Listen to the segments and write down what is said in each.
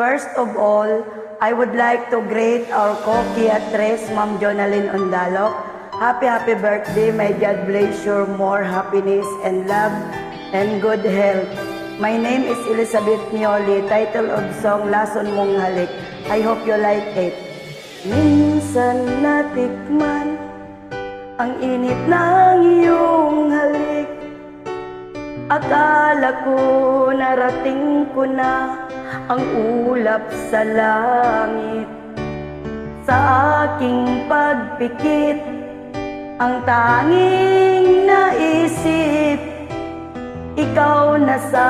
First of all, I would like to greet our co-Kiatres, Ma'am Jonalyn Ondalok. Happy birthday. May God bless you more happiness and love and good health. My name is Elizabeth Mioli. Title of song, Lason Mong Halik. I hope you like it. Minsan natikman ang init ng iyong halik. Akala ko narating ko na ang ulap sa langit. Sa aking pagpikit, ang tanging naisip, ikaw na sa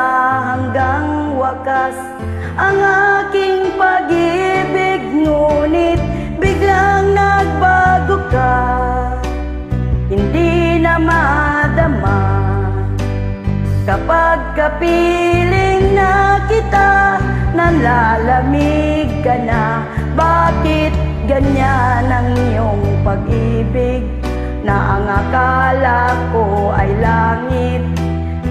hanggang wakas. Ang aking pag-ibig, ngunit biglang nagbago ka. Hindi na madama kapag kapiling na kita, nalalamig ka na. Bakit ganyan ang iyong pag-ibig, na ang akala ko ay langit?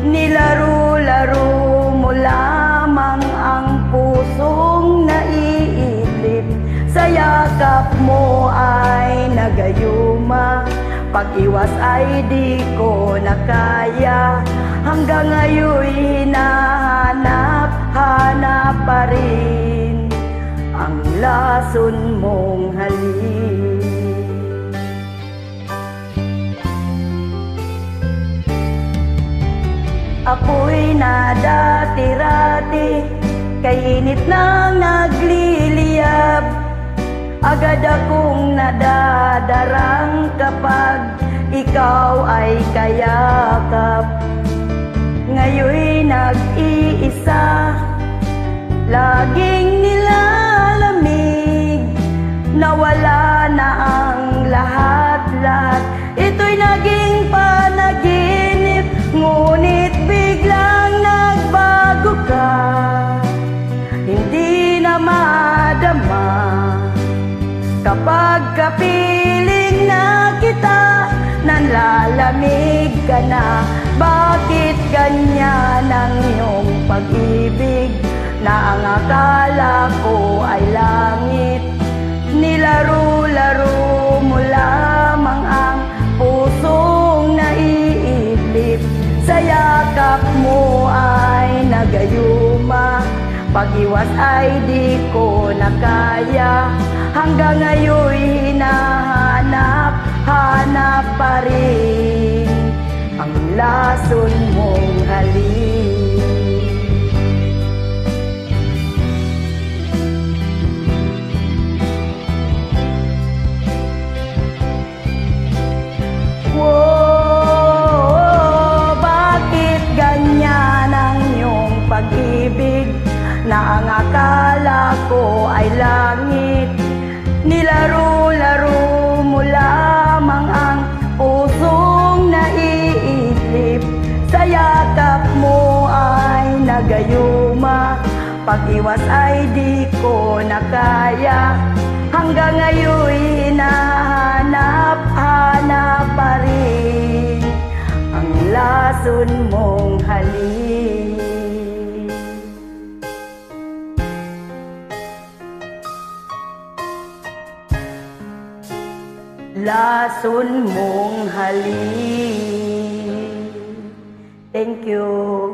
Nilaro-laro mo lamang ang pusong naiidlip. Sa yakap mo ay nagayuma, pag-iwas ay di ko na kaya. Hanggang ngayon'y hinahanap-hanap pa rin ang lason mong halik. Ako'y nadati-rati, kay init nang nagliliyab. Agad akong nadadarang kapag ikaw ay kayakap. Ngayon'y nag-iisa, laging nilalamig. Nawala na ang lahat-lahat, ito'y naging panaginip. Ngunit biglang nagbago ka, hindi na madama kapag kapiling na kita, nanlalamig ka na. Bakit ganyan ang iyong pag-ibig, na ang akala ko ay langit? Nilaro-laro mo lamang ang pusong naiidlip. Sa yakap mo ay nagayuma, pag-iwas ay di ko na kaya. Hanggang ngayon'y hinahanap-hanap pa rin ang lason mong halik. Wow, bakit ganyan ang iyong pag-ibig, na ang akala ko ay langit? Nilaro-laro mo lamang ang pusong naiidlip. Sa yakap mo ay nagayuma, pag-iwas ay di ko na kaya. Hanggang ngayon'y hinahanap-hanap pa rin ang lason mong halik. Lason mong halik. Thank you.